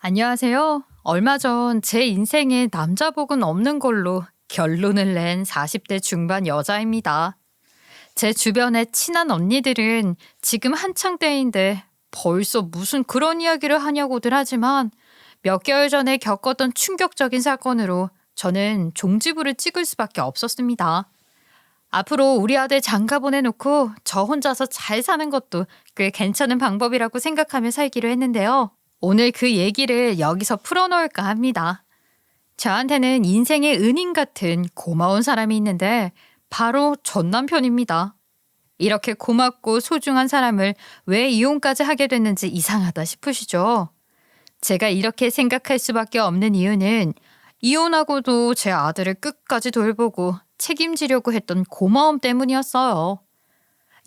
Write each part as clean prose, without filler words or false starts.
안녕하세요. 얼마 전 제 인생에 남자복은 없는 걸로 결론을 낸 40대 중반 여자입니다. 제 주변의 친한 언니들은 지금 한창 때인데 벌써 무슨 그런 이야기를 하냐고들 하지만 몇 개월 전에 겪었던 충격적인 사건으로 저는 종지부를 찍을 수밖에 없었습니다. 앞으로 우리 아들 장가 보내놓고 저 혼자서 잘 사는 것도 꽤 괜찮은 방법이라고 생각하며 살기로 했는데요. 오늘 그 얘기를 여기서 풀어놓을까 합니다. 저한테는 인생의 은인 같은 고마운 사람이 있는데 바로 전 남편입니다. 이렇게 고맙고 소중한 사람을 왜 이혼까지 하게 됐는지 이상하다 싶으시죠? 제가 이렇게 생각할 수밖에 없는 이유는 이혼하고도 제 아들을 끝까지 돌보고 책임지려고 했던 고마움 때문이었어요.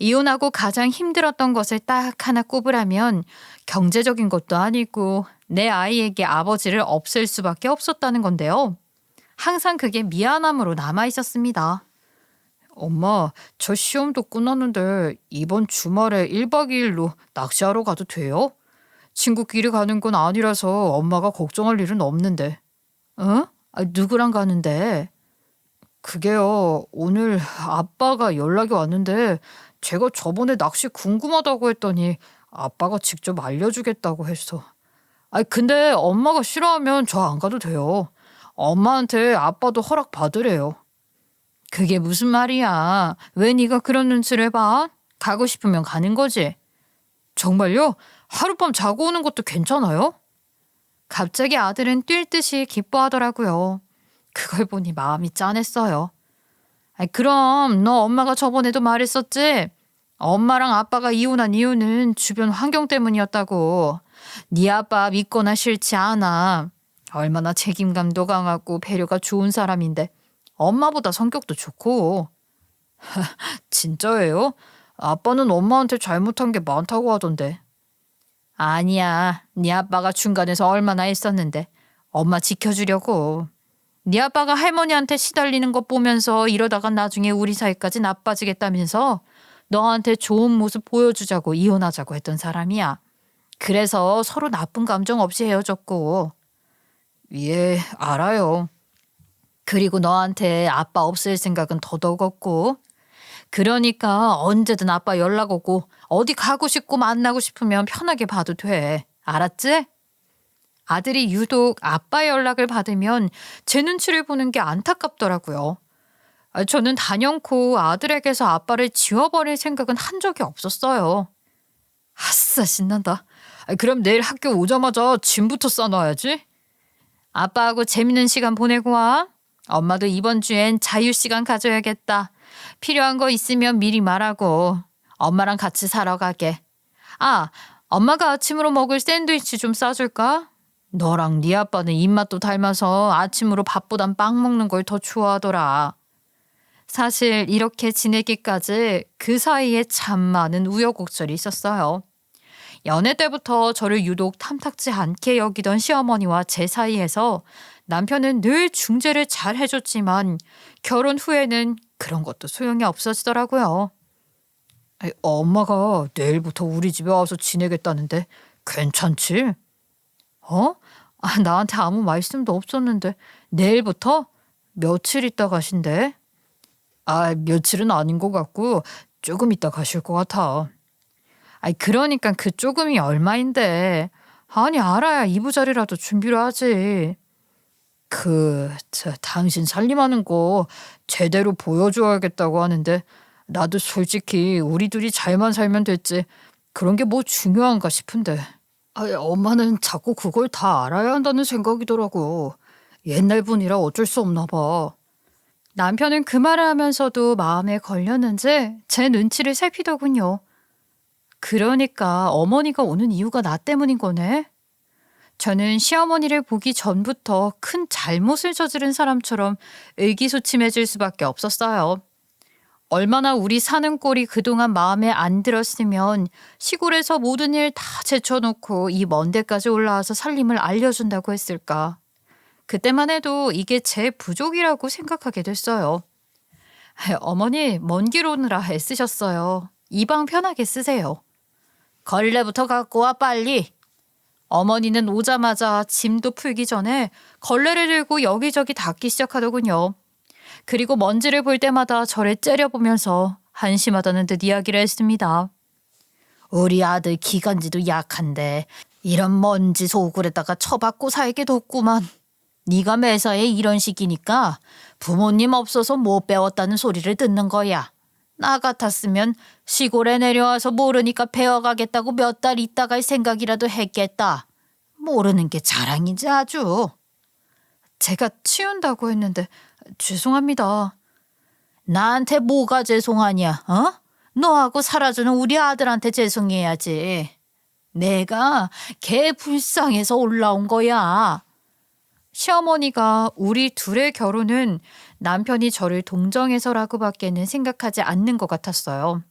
이혼하고 가장 힘들었던 것을 딱 하나 꼽으라면 경제적인 것도 아니고 내 아이에게 아버지를 없앨 수밖에 없었다는 건데요. 항상 그게 미안함으로 남아 있었습니다. 엄마, 저 시험도 끝났는데 이번 주말에 1박 2일로 낚시하러 가도 돼요? 친구끼리 가는 건 아니라서 엄마가 걱정할 일은 없는데. 어? 누구랑 가는데? 그게요, 오늘 아빠가 연락이 왔는데 제가 저번에 낚시 궁금하다고 했더니 아빠가 직접 알려주겠다고 했어. 근데 엄마가 싫어하면 저 안 가도 돼요. 엄마한테 아빠도 허락 받으래요. 그게 무슨 말이야? 왜 네가 그런 눈치를 봐? 가고 싶으면 가는 거지. 정말요? 하룻밤 자고 오는 것도 괜찮아요? 갑자기 아들은 뛸 듯이 기뻐하더라고요. 그걸 보니 마음이 짠했어요. 그럼 너 엄마가 저번에도 말했었지? 엄마랑 아빠가 이혼한 이유는 주변 환경 때문이었다고. 네 아빠 믿거나 싫지 않아. 얼마나 책임감도 강하고 배려가 좋은 사람인데 엄마보다 성격도 좋고. 진짜예요? 아빠는 엄마한테 잘못한 게 많다고 하던데. 아니야. 네 아빠가 중간에서 얼마나 했었는데 엄마 지켜주려고. 네 아빠가 할머니한테 시달리는 것 보면서 이러다가 나중에 우리 사이까지 나빠지겠다면서 너한테 좋은 모습 보여주자고 이혼하자고 했던 사람이야. 그래서 서로 나쁜 감정 없이 헤어졌고. 예, 알아요. 그리고 너한테 아빠 없앨 생각은 더더욱 없고. 그러니까 언제든 아빠 연락 오고 어디 가고 싶고 만나고 싶으면 편하게 봐도 돼. 알았지? 아들이 유독 아빠 연락을 받으면 제 눈치를 보는 게 안타깝더라고요. 저는 단연코 아들에게서 아빠를 지워버릴 생각은 한 적이 없었어요. 아싸, 신난다. 그럼 내일 학교 오자마자 짐부터 싸놔야지. 아빠하고 재밌는 시간 보내고 와. 엄마도 이번 주엔 자유시간 가져야겠다. 필요한 거 있으면 미리 말하고. 엄마랑 같이 사러 가게. 엄마가 아침으로 먹을 샌드위치 좀 싸줄까? 너랑 네 아빠는 입맛도 닮아서 아침으로 밥보단 빵 먹는 걸 더 좋아하더라. 사실 이렇게 지내기까지 그 사이에 참 많은 우여곡절이 있었어요. 연애 때부터 저를 유독 탐탁지 않게 여기던 시어머니와 제 사이에서 남편은 늘 중재를 잘 해줬지만 결혼 후에는 그런 것도 소용이 없어지더라고요. 엄마가 내일부터 우리 집에 와서 지내겠다는데 괜찮지? 나한테 아무 말씀도 없었는데 내일부터? 며칠 있다 가신대? 며칠은 아닌 것 같고 조금 있다 가실 것 같아. 그러니까 그 조금이 얼마인데. 알아야 이부자리라도 준비를 하지. 당신 살림하는 거 제대로 보여줘야겠다고 하는데 나도 솔직히 우리 둘이 잘만 살면 됐지 그런 게 뭐 중요한가 싶은데. 엄마는 자꾸 그걸 다 알아야 한다는 생각이더라고. 옛날 분이라 어쩔 수 없나 봐. 남편은 그 말을 하면서도 마음에 걸렸는지 제 눈치를 살피더군요. 그러니까 어머니가 오는 이유가 나 때문인 거네. 저는 시어머니를 보기 전부터 큰 잘못을 저지른 사람처럼 의기소침해질 수밖에 없었어요. 얼마나 우리 사는 꼴이 그동안 마음에 안 들었으면 시골에서 모든 일 다 제쳐놓고 이 먼 데까지 올라와서 살림을 알려준다고 했을까. 그때만 해도 이게 제 부족이라고 생각하게 됐어요. 어머니 먼 길 오느라 애쓰셨어요. 이 방 편하게 쓰세요. 걸레부터 갖고 와 빨리. 어머니는 오자마자 짐도 풀기 전에 걸레를 들고 여기저기 닦기 시작하더군요. 그리고 먼지를 볼 때마다 저를 째려보면서 한심하다는 듯 이야기를 했습니다. 우리 아들 기관지도 약한데 이런 먼지 소굴에다가 처박고 살게 뒀구만. 네가 매사에 이런 식이니까 부모님 없어서 못 배웠다는 소리를 듣는 거야. 나 같았으면 시골에 내려와서 모르니까 배워가겠다고 몇 달 있다가 할 생각이라도 했겠다. 모르는 게 자랑이지 아주. 제가 치운다고 했는데 죄송합니다. 나한테 뭐가 죄송하냐? 어? 너하고 살아주는 우리 아들한테 죄송해야지. 내가 걔 불쌍해서 올라온 거야. 시어머니가 우리 둘의 결혼은 남편이 저를 동정해서라고밖에는 생각하지 않는 것 같았어요.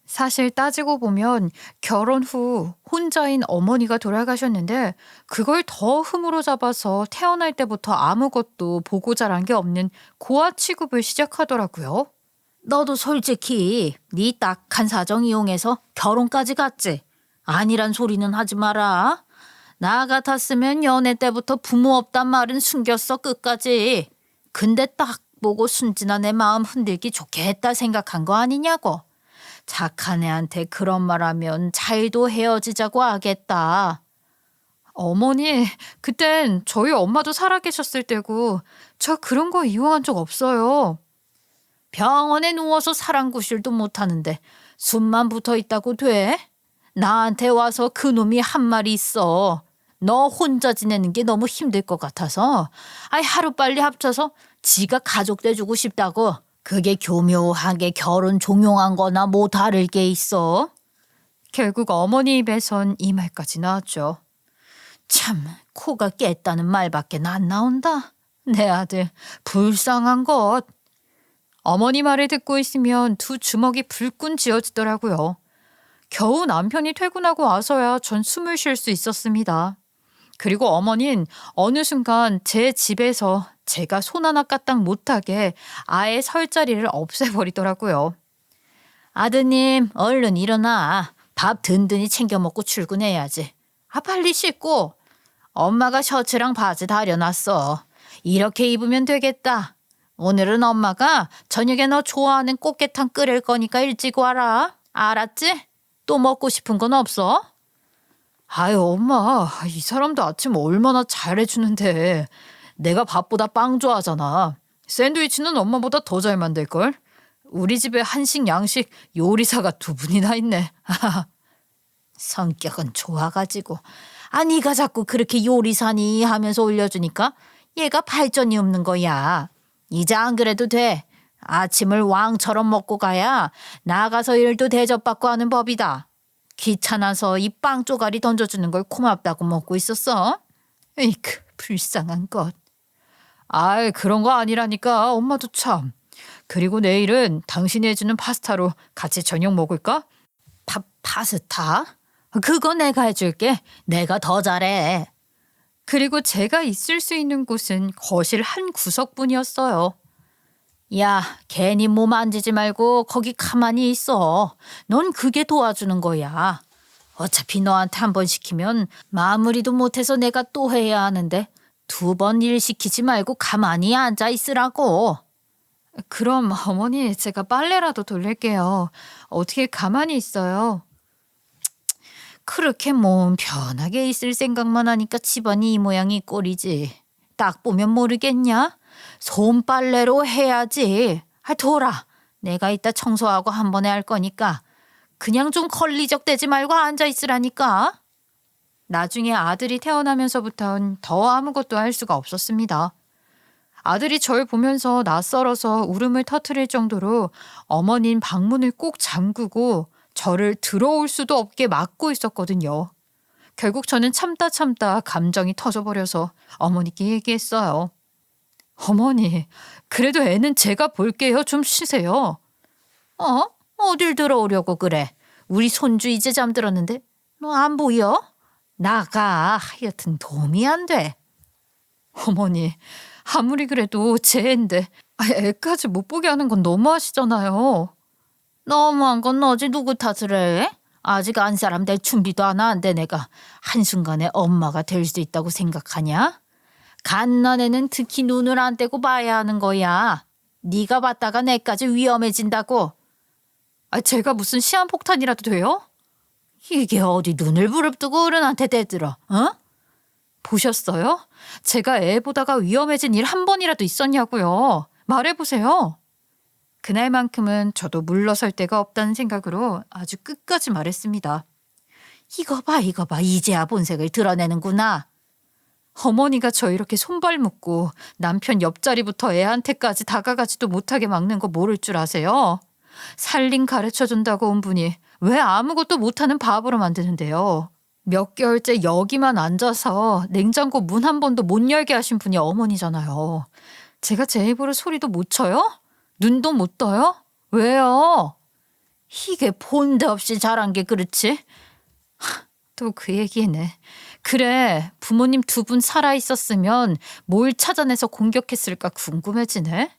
사실 따지고 보면 결혼 후 혼자인 어머니가 돌아가셨는데 그걸 더 흠으로 잡아서 태어날 때부터 아무것도 보고 자란 게 없는 고아 취급을 시작하더라고요. 너도 솔직히 네 딱한 사정 이용해서 결혼까지 갔지? 아니란 소리는 하지 마라. 나 같았으면 연애 때부터 부모 없단 말은 숨겼어 끝까지. 근데 딱 보고 순진한 내 마음 흔들기 좋겠다 생각한 거 아니냐고. 착한 애한테 그런 말하면 잘도 헤어지자고 하겠다. 어머니, 그땐 저희 엄마도 살아계셨을 때고 저 그런 거 이용한 적 없어요. 병원에 누워서 사랑구실도 못하는데 숨만 붙어있다고 돼? 나한테 와서 그놈이 한 말이 있어. 너 혼자 지내는 게 너무 힘들 것 같아서 하루빨리 합쳐서 지가 가족 돼주고 싶다고. 그게 교묘하게 결혼 종용한 거나 뭐 다를 게 있어. 결국 어머니 입에선 이 말까지 나왔죠. 참 코가 깼다는 말밖에 안 나온다. 내 아들 불쌍한 것. 어머니 말을 듣고 있으면 두 주먹이 불끈 쥐어지더라고요. 겨우 남편이 퇴근하고 와서야 전 숨을 쉴 수 있었습니다. 그리고 어머니는 어느 순간 제 집에서 제가 손 하나 까딱 못하게 아예 설 자리를 없애버리더라고요. 아드님 얼른 일어나. 밥 든든히 챙겨 먹고 출근해야지. 빨리 씻고. 엄마가 셔츠랑 바지 다려놨어. 이렇게 입으면 되겠다. 오늘은 엄마가 저녁에 너 좋아하는 꽃게탕 끓일 거니까 일찍 와라. 알았지? 또 먹고 싶은 건 없어? 아유 엄마, 이 사람도 아침 얼마나 잘해주는데. 내가 밥보다 빵 좋아하잖아. 샌드위치는 엄마보다 더 잘 만들걸. 우리 집에 한식 양식 요리사가 두 분이나 있네. 성격은 좋아가지고. 네가 자꾸 그렇게 요리사니 하면서 올려주니까 얘가 발전이 없는 거야. 이제 안 그래도 돼. 아침을 왕처럼 먹고 가야 나가서 일도 대접받고 하는 법이다. 귀찮아서 이 빵 쪼가리 던져주는 걸 고맙다고 먹고 있었어. 에이크 불쌍한 것. 그런 거 아니라니까 엄마도 참. 그리고 내일은 당신이 해주는 파스타로 같이 저녁 먹을까? 파스타? 그거 내가 해줄게. 내가 더 잘해. 그리고 제가 있을 수 있는 곳은 거실 한 구석뿐이었어요. 야, 괜히 몸 만지지 말고 거기 가만히 있어. 넌 그게 도와주는 거야. 어차피 너한테 한 번 시키면 마무리도 못해서 내가 또 해야 하는데 2번 일 시키지 말고 가만히 앉아 있으라고. 그럼 어머니 제가 빨래라도 돌릴게요. 어떻게 가만히 있어요? 그렇게 몸 편하게 있을 생각만 하니까 집안이 이 모양이 꼴이지. 딱 보면 모르겠냐? 손빨래로 해야지. 돌아. 내가 이따 청소하고 한 번에 할 거니까 그냥 좀 걸리적대지 말고 앉아 있으라니까. 나중에 아들이 태어나면서부턴 더 아무것도 할 수가 없었습니다. 아들이 절 보면서 낯설어서 울음을 터뜨릴 정도로 어머니는 방문을 꼭 잠그고 저를 들어올 수도 없게 막고 있었거든요. 결국 저는 참다 감정이 터져버려서 어머니께 얘기했어요. 어머니, 그래도 애는 제가 볼게요. 좀 쉬세요. 어딜 들어오려고 그래? 우리 손주 이제 잠들었는데 너 안 보여? 나가. 하여튼 도움이 안 돼. 어머니, 아무리 그래도 제 애인데 애까지 못 보게 하는 건 너무하시잖아요. 너무한 건 너지 누구 탓을 해? 아직 안 사람 될 준비도 안 하는데 내가 한순간에 엄마가 될 수 있다고 생각하냐? 갓난애는 특히 눈을 안 떼고 봐야 하는 거야. 네가 봤다가 내까지 위험해진다고. 제가 무슨 시한폭탄이라도 돼요? 이게 어디 눈을 부릅뜨고 어른한테 대들어, 어? 보셨어요? 제가 애 보다가 위험해진 일 한 번이라도 있었냐고요. 말해보세요. 그날만큼은 저도 물러설 데가 없다는 생각으로 아주 끝까지 말했습니다. 이거 봐, 이거 봐. 이제야 본색을 드러내는구나. 어머니가 저 이렇게 손발 묶고 남편 옆자리부터 애한테까지 다가가지도 못하게 막는 거 모를 줄 아세요? 살림 가르쳐준다고 온 분이 왜 아무것도 못하는 바보로 만드는데요. 몇 개월째 여기만 앉아서 냉장고 문 한 번도 못 열게 하신 분이 어머니잖아요. 제가 제 입으로 소리도 못 쳐요? 눈도 못 떠요? 왜요? 이게 본데 없이 잘한 게 그렇지? 또 그 얘기네. 그래, 부모님 두 분 살아있었으면 뭘 찾아내서 공격했을까 궁금해지네.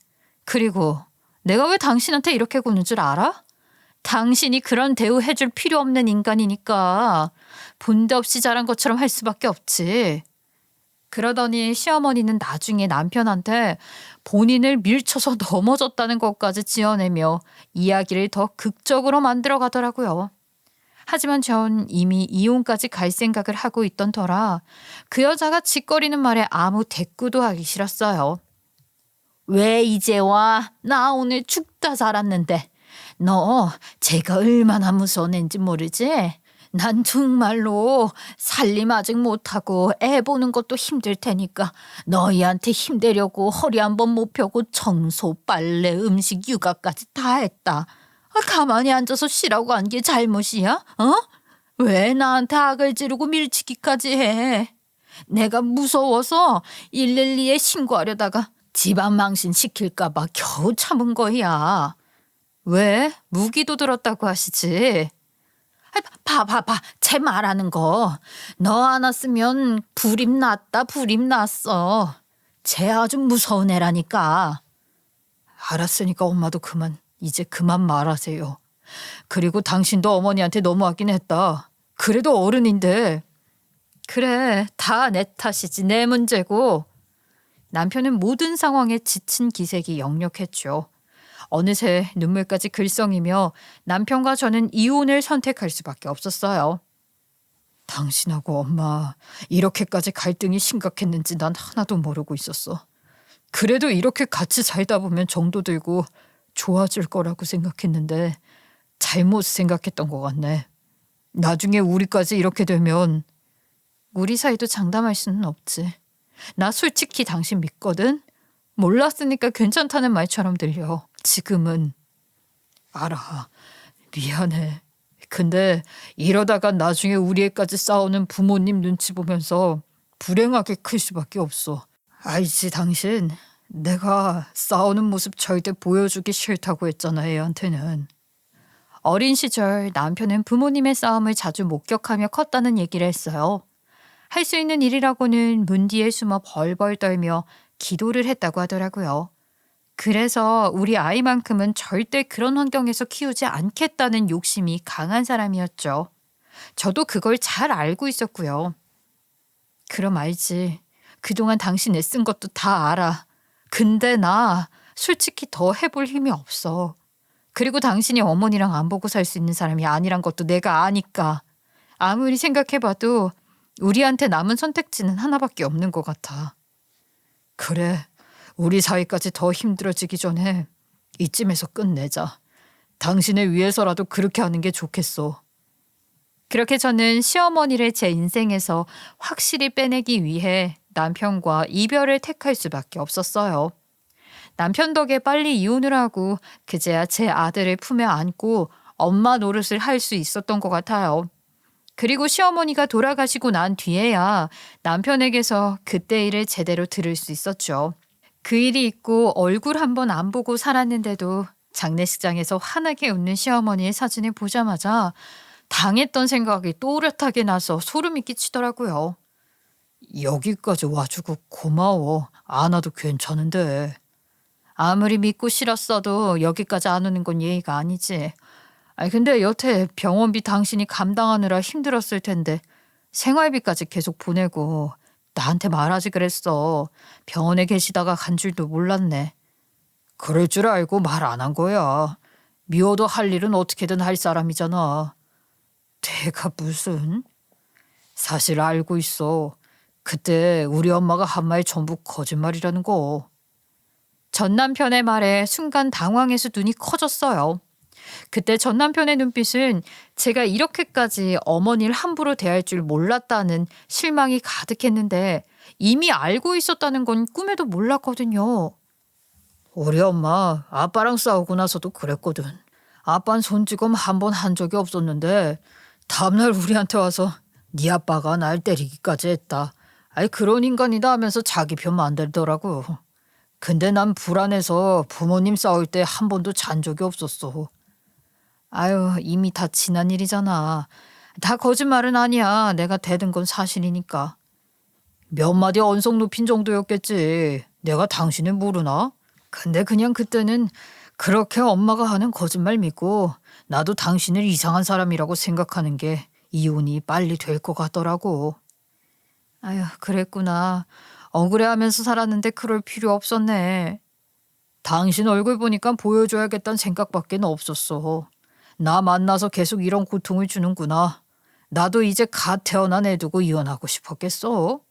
그리고 내가 왜 당신한테 이렇게 구는 줄 알아? 당신이 그런 대우해줄 필요 없는 인간이니까 본데 없이 자란 것처럼 할 수밖에 없지. 그러더니 시어머니는 나중에 남편한테 본인을 밀쳐서 넘어졌다는 것까지 지어내며 이야기를 더 극적으로 만들어 가더라고요. 하지만 전 이미 이혼까지 갈 생각을 하고 있던 터라 그 여자가 짓거리는 말에 아무 대꾸도 하기 싫었어요. 왜 이제 와? 나 오늘 죽다 살았는데. 너 제가 얼마나 무서웠는지 모르지? 난 정말로 살림 아직 못하고 애 보는 것도 힘들 테니까 너희한테 힘내려고 허리 한번 못 펴고 청소, 빨래, 음식, 육아까지 다 했다. 가만히 앉아서 쉬라고 한 게 잘못이야? 어? 왜 나한테 악을 지르고 밀치기까지 해? 내가 무서워서 112에 신고하려다가 집안 망신 시킬까 봐 겨우 참은 거야. 왜? 무기도 들었다고 하시지. 봐. 제 말하는 거. 너 안 왔으면 불임 났다, 불임 났어. 쟤 아주 무서운 애라니까. 알았으니까 엄마도 이제 그만 말하세요. 그리고 당신도 어머니한테 너무하긴 했다. 그래도 어른인데. 그래, 다 내 탓이지, 내 문제고. 남편은 모든 상황에 지친 기색이 역력했죠. 어느새 눈물까지 글썽이며 남편과 저는 이혼을 선택할 수밖에 없었어요. 당신하고 엄마 이렇게까지 갈등이 심각했는지 난 하나도 모르고 있었어. 그래도 이렇게 같이 살다 보면 정도 들고 좋아질 거라고 생각했는데 잘못 생각했던 것 같네. 나중에 우리까지 이렇게 되면 우리 사이도 장담할 수는 없지. 나 솔직히 당신 믿거든. 몰랐으니까 괜찮다는 말처럼 들려. 지금은 알아. 미안해. 근데 이러다가 나중에 우리 애까지 싸우는 부모님 눈치 보면서 불행하게 클 수밖에 없어. 알지 당신? 내가 싸우는 모습 절대 보여주기 싫다고 했잖아 애한테는. 어린 시절 남편은 부모님의 싸움을 자주 목격하며 컸다는 얘기를 했어요. 할 수 있는 일이라고는 문 뒤에 숨어 벌벌 떨며 기도를 했다고 하더라고요. 그래서 우리 아이만큼은 절대 그런 환경에서 키우지 않겠다는 욕심이 강한 사람이었죠. 저도 그걸 잘 알고 있었고요. 그럼 알지. 그동안 당신 애쓴 것도 다 알아. 근데 나 솔직히 더 해볼 힘이 없어. 그리고 당신이 어머니랑 안 보고 살 수 있는 사람이 아니란 것도 내가 아니까. 아무리 생각해봐도 우리한테 남은 선택지는 하나밖에 없는 것 같아. 그래. 우리 사이까지 더 힘들어지기 전에 이쯤에서 끝내자. 당신을 위해서라도 그렇게 하는 게 좋겠어. 그렇게 저는 시어머니를 제 인생에서 확실히 빼내기 위해 남편과 이별을 택할 수밖에 없었어요. 남편 덕에 빨리 이혼을 하고 그제야 제 아들을 품에 안고 엄마 노릇을 할 수 있었던 것 같아요. 그리고 시어머니가 돌아가시고 난 뒤에야 남편에게서 그때 일을 제대로 들을 수 있었죠. 그 일이 있고 얼굴 한번 안 보고 살았는데도 장례식장에서 환하게 웃는 시어머니의 사진을 보자마자 당했던 생각이 또렷하게 나서 소름이 끼치더라고요. 여기까지 와주고 고마워. 안 와도 괜찮은데. 아무리 믿고 싫었어도 여기까지 안 오는 건 예의가 아니지. 아니 근데 여태 병원비 당신이 감당하느라 힘들었을 텐데 생활비까지 계속 보내고 나한테 말하지 그랬어. 병원에 계시다가 간 줄도 몰랐네. 그럴 줄 알고 말 안 한 거야. 미워도 할 일은 어떻게든 할 사람이잖아. 내가 무슨? 사실 알고 있어. 그때 우리 엄마가 한 말 전부 거짓말이라는 거. 전 남편의 말에 순간 당황해서 눈이 커졌어요. 그때 전 남편의 눈빛은 제가 이렇게까지 어머니를 함부로 대할 줄 몰랐다는 실망이 가득했는데 이미 알고 있었다는 건 꿈에도 몰랐거든요. 우리 엄마 아빠랑 싸우고 나서도 그랬거든. 아빠는 손찌검 한 번 한 적이 없었는데 다음날 우리한테 와서 네 아빠가 날 때리기까지 했다. 아이 그런 인간이다 하면서 자기 편 만들더라고. 근데 난 불안해서 부모님 싸울 때 한 번도 잔 적이 없었어. 아유 이미 다 지난 일이잖아. 다 거짓말은 아니야. 내가 대든 건 사실이니까. 몇 마디 언성 높인 정도였겠지. 내가 당신을 모르나? 근데 그냥 그때는 그렇게 엄마가 하는 거짓말 믿고 나도 당신을 이상한 사람이라고 생각하는 게 이혼이 빨리 될 것 같더라고. 아유 그랬구나. 억울해하면서 살았는데 그럴 필요 없었네. 당신 얼굴 보니까 보여줘야겠다는 생각밖에 없었어. 나 만나서 계속 이런 고통을 주는구나. 나도 이제 갓 태어난 애 두고 이혼하고 싶었겠어.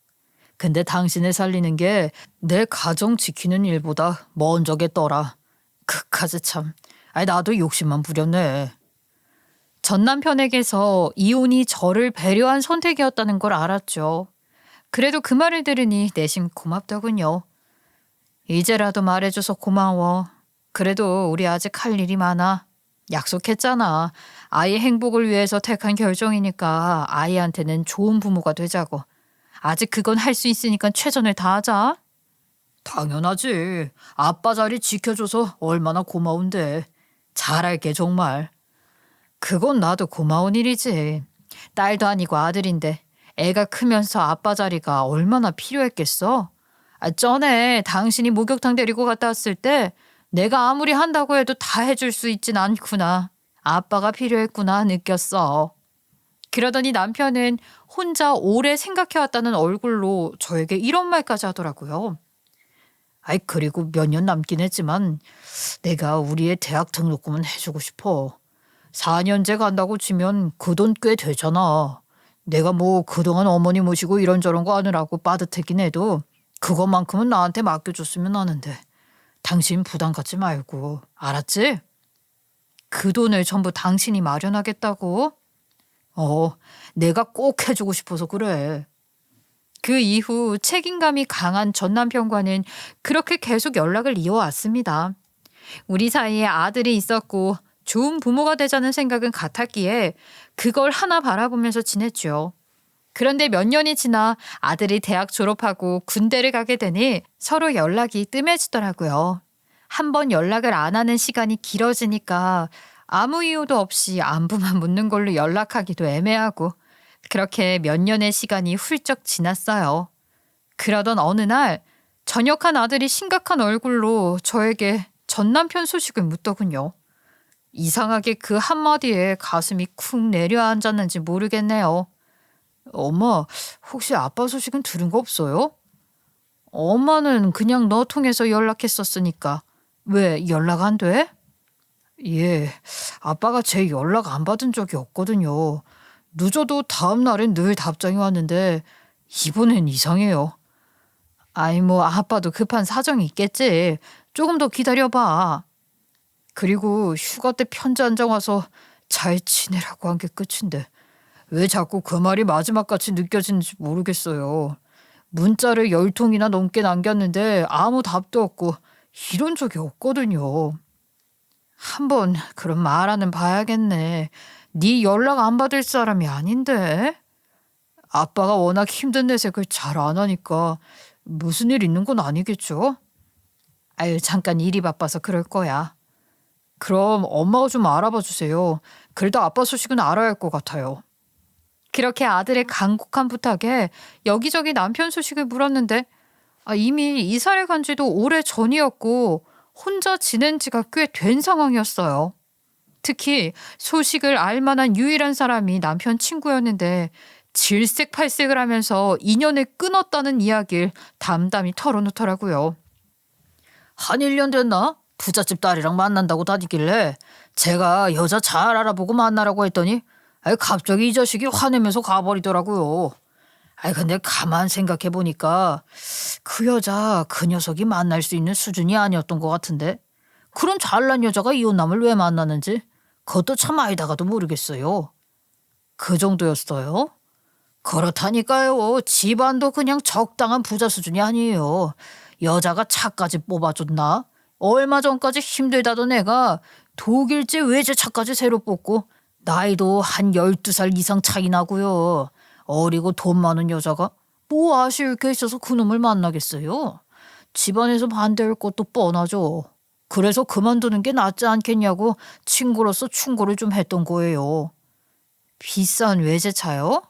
근데 당신을 살리는 게 내 가정 지키는 일보다 먼저 겠더라. 극하지 참. 아니 나도 욕심만 부렸네. 전 남편에게서 이혼이 저를 배려한 선택이었다는 걸 알았죠. 그래도 그 말을 들으니 내심 고맙더군요. 이제라도 말해줘서 고마워. 그래도 우리 아직 할 일이 많아. 약속했잖아. 아이의 행복을 위해서 택한 결정이니까 아이한테는 좋은 부모가 되자고. 아직 그건 할 수 있으니까 최선을 다하자. 당연하지. 아빠 자리 지켜줘서 얼마나 고마운데. 잘할게 정말. 그건 나도 고마운 일이지. 딸도 아니고 아들인데 애가 크면서 아빠 자리가 얼마나 필요했겠어. 전에 당신이 목욕탕 데리고 갔다 왔을 때 내가 아무리 한다고 해도 다 해줄 수 있진 않구나. 아빠가 필요했구나 느꼈어. 그러더니 남편은 혼자 오래 생각해왔다는 얼굴로 저에게 이런 말까지 하더라고요. 아이 그리고 몇 년 남긴 했지만 내가 우리의 대학 등록금은 해주고 싶어. 4년제 간다고 치면 그 돈 꽤 되잖아. 내가 뭐 그동안 어머니 모시고 이런저런 거 하느라고 빠듯했긴 해도 그것만큼은 나한테 맡겨줬으면 하는데 당신 부담 갖지 말고 알았지? 그 돈을 전부 당신이 마련하겠다고? 내가 꼭 해주고 싶어서 그래. 그 이후 책임감이 강한 전 남편과는 그렇게 계속 연락을 이어왔습니다. 우리 사이에 아들이 있었고 좋은 부모가 되자는 생각은 같았기에 그걸 하나 바라보면서 지냈죠. 그런데 몇 년이 지나 아들이 대학 졸업하고 군대를 가게 되니 서로 연락이 뜸해지더라고요. 한 번 연락을 안 하는 시간이 길어지니까 아무 이유도 없이 안부만 묻는 걸로 연락하기도 애매하고 그렇게 몇 년의 시간이 훌쩍 지났어요. 그러던 어느 날 전역한 아들이 심각한 얼굴로 저에게 전 남편 소식을 묻더군요. 이상하게 그 한마디에 가슴이 쿵 내려앉았는지 모르겠네요. 엄마, 혹시 아빠 소식은 들은 거 없어요? 엄마는 그냥 너 통해서 연락했었으니까. 왜 연락 안 돼? 예, 아빠가 제 연락 안 받은 적이 없거든요. 늦어도 다음 날엔 늘 답장이 왔는데 이번엔 이상해요. 아이 뭐 아빠도 급한 사정이 있겠지. 조금 더 기다려봐. 그리고 휴가 때 편지 한 장 와서 잘 지내라고 한 게 끝인데 왜 자꾸 그 말이 마지막같이 느껴지는지 모르겠어요. 문자를 10통이나 넘게 남겼는데 아무 답도 없고 이런 적이 없거든요. 한번 그런 말하는 봐야겠네. 네 연락 안 받을 사람이 아닌데. 아빠가 워낙 힘든 내색을 잘 안 하니까 무슨 일 있는 건 아니겠죠? 아유 잠깐 일이 바빠서 그럴 거야. 그럼 엄마가 좀 알아봐 주세요. 그래도 아빠 소식은 알아야 할 것 같아요. 그렇게 아들의 간곡한 부탁에 여기저기 남편 소식을 물었는데 이미 이사를 간 지도 오래 전이었고 혼자 지낸 지가 꽤 된 상황이었어요. 특히 소식을 알 만한 유일한 사람이 남편 친구였는데 질색팔색을 하면서 인연을 끊었다는 이야기를 담담히 털어놓더라고요. 한 1년 됐나? 부잣집 딸이랑 만난다고 다니길래 제가 여자 잘 알아보고 만나라고 했더니 갑자기 이 자식이 화내면서 가버리더라고요. 근데 가만 생각해 보니까 그 여자 그 녀석이 만날 수 있는 수준이 아니었던 것 같은데 그런 잘난 여자가 이혼남을 왜 만나는지 그것도 참 알다가도 모르겠어요. 그 정도였어요? 그렇다니까요. 집안도 그냥 적당한 부자 수준이 아니에요. 여자가 차까지 뽑아줬나? 얼마 전까지 힘들다던 애가 독일제 외제차까지 새로 뽑고 나이도 한 12살 이상 차이 나고요. 어리고 돈 많은 여자가 뭐 아쉬울 게 있어서 그놈을 만나겠어요. 집안에서 반대할 것도 뻔하죠. 그래서 그만두는 게 낫지 않겠냐고 친구로서 충고를 좀 했던 거예요. 비싼 외제차요?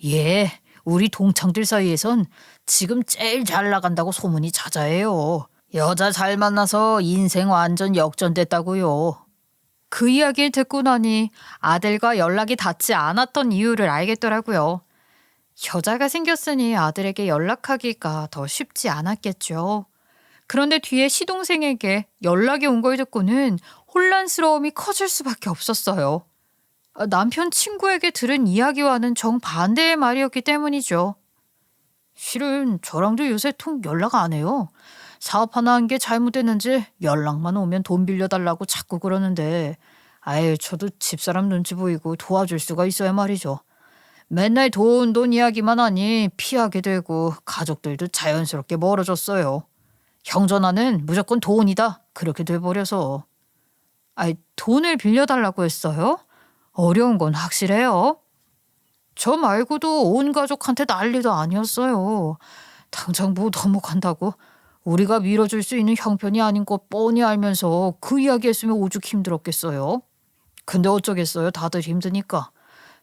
예, 우리 동창들 사이에선 지금 제일 잘 나간다고 소문이 자자해요. 여자 잘 만나서 인생 완전 역전됐다고요. 그 이야기를 듣고 나니 아들과 연락이 닿지 않았던 이유를 알겠더라고요. 여자가 생겼으니 아들에게 연락하기가 더 쉽지 않았겠죠. 그런데 뒤에 시동생에게 연락이 온 걸 듣고는 혼란스러움이 커질 수밖에 없었어요. 남편 친구에게 들은 이야기와는 정반대의 말이었기 때문이죠. 실은 저랑도 요새 통 연락 안 해요. 사업 하나 한 게 잘못됐는지 연락만 오면 돈 빌려달라고 자꾸 그러는데 저도 집사람 눈치 보이고 도와줄 수가 있어야 말이죠. 맨날 돈 이야기만 하니 피하게 되고 가족들도 자연스럽게 멀어졌어요. 형 전화는 무조건 돈이다 그렇게 돼버려서. 돈을 빌려달라고 했어요? 어려운 건 확실해요. 저 말고도 온 가족한테 난리도 아니었어요. 당장 뭐 넘어간다고 우리가 밀어줄 수 있는 형편이 아닌 거 뻔히 알면서 그 이야기 했으면 오죽 힘들었겠어요. 근데 어쩌겠어요. 다들 힘드니까.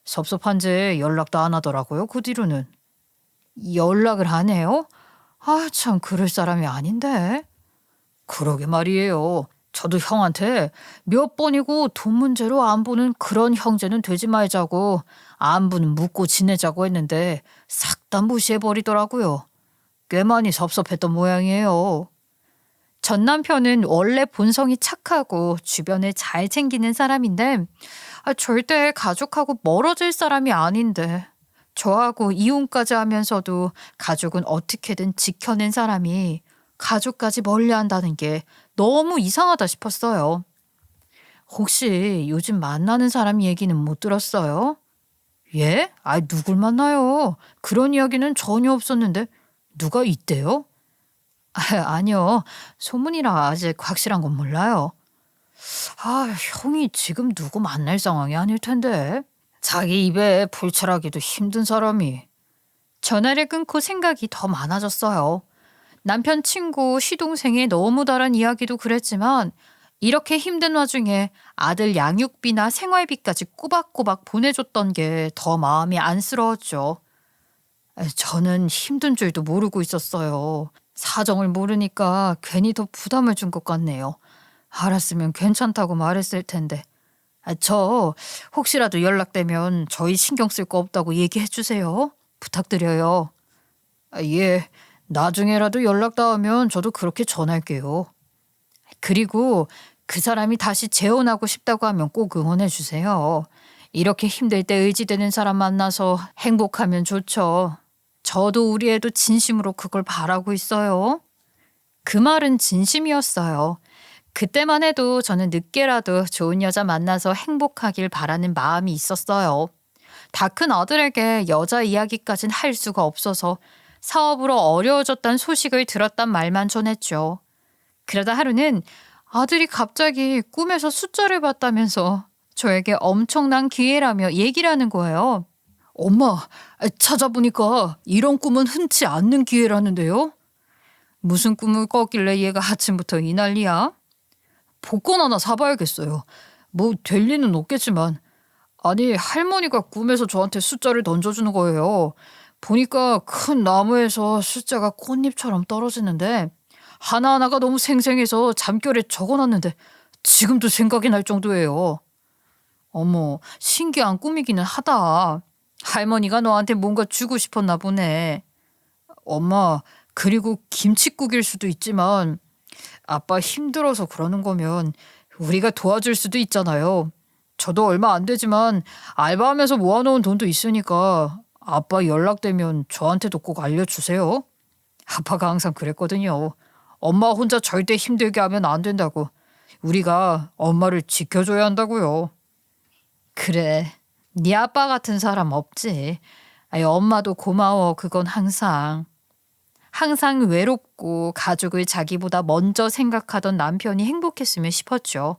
섭섭한지 연락도 안 하더라고요. 그 뒤로는. 연락을 안 해요? 참 그럴 사람이 아닌데. 그러게 말이에요. 저도 형한테 몇 번이고 돈 문제로 안 보는 그런 형제는 되지 말자고 안부는 묻고 지내자고 했는데 싹 다 무시해버리더라고요. 꽤 많이 섭섭했던 모양이에요. 전 남편은 원래 본성이 착하고 주변을 잘 챙기는 사람인데 절대 가족하고 멀어질 사람이 아닌데 저하고 이혼까지 하면서도 가족은 어떻게든 지켜낸 사람이 가족까지 멀리한다는 게 너무 이상하다 싶었어요. 혹시 요즘 만나는 사람 얘기는 못 들었어요? 예? 누굴 만나요? 그런 이야기는 전혀 없었는데 누가 있대요? 아니요. 소문이라 아직 확실한 건 몰라요. 형이 지금 누구 만날 상황이 아닐 텐데. 자기 입에 불철하기도 힘든 사람이. 전화를 끊고 생각이 더 많아졌어요. 남편 친구, 시동생의 너무 다른 이야기도 그랬지만 이렇게 힘든 와중에 아들 양육비나 생활비까지 꼬박꼬박 보내줬던 게 더 마음이 안쓰러웠죠. 저는 힘든 줄도 모르고 있었어요. 사정을 모르니까 괜히 더 부담을 준 것 같네요. 알았으면 괜찮다고 말했을 텐데. 저 혹시라도 연락되면 저희 신경 쓸 거 없다고 얘기해 주세요. 부탁드려요. 예, 나중에라도 연락 닿으면 저도 그렇게 전할게요. 그리고 그 사람이 다시 재혼하고 싶다고 하면 꼭 응원해 주세요. 이렇게 힘들 때 의지되는 사람 만나서 행복하면 좋죠. 저도 우리 애도 진심으로 그걸 바라고 있어요. 그 말은 진심이었어요. 그때만 해도 저는 늦게라도 좋은 여자 만나서 행복하길 바라는 마음이 있었어요. 다 큰 아들에게 여자 이야기까진 할 수가 없어서 사업으로 어려워졌다는 소식을 들었단 말만 전했죠. 그러다 하루는 아들이 갑자기 꿈에서 숫자를 봤다면서 저에게 엄청난 기회라며 얘기를 하는 거예요. 엄마, 찾아보니까 이런 꿈은 흔치 않는 기회라는데요? 무슨 꿈을 꿨길래 얘가 아침부터 이 난리야? 복권 하나 사봐야겠어요. 뭐 될 리는 없겠지만. 아니, 할머니가 꿈에서 저한테 숫자를 던져주는 거예요. 보니까 큰 나무에서 숫자가 꽃잎처럼 떨어지는데 하나하나가 너무 생생해서 잠결에 적어놨는데 지금도 생각이 날 정도예요. 어머, 신기한 꿈이기는 하다. 할머니가 너한테 뭔가 주고 싶었나 보네. 엄마, 그리고 김칫국일 수도 있지만 아빠 힘들어서 그러는 거면 우리가 도와줄 수도 있잖아요. 저도 얼마 안 되지만 알바하면서 모아놓은 돈도 있으니까 아빠 연락되면 저한테도 꼭 알려주세요. 아빠가 항상 그랬거든요. 엄마 혼자 절대 힘들게 하면 안 된다고. 우리가 엄마를 지켜줘야 한다고요. 그래, 네 아빠 같은 사람 없지. 아이, 엄마도 고마워, 그건 항상. 항상 외롭고 가족을 자기보다 먼저 생각하던 남편이 행복했으면 싶었죠.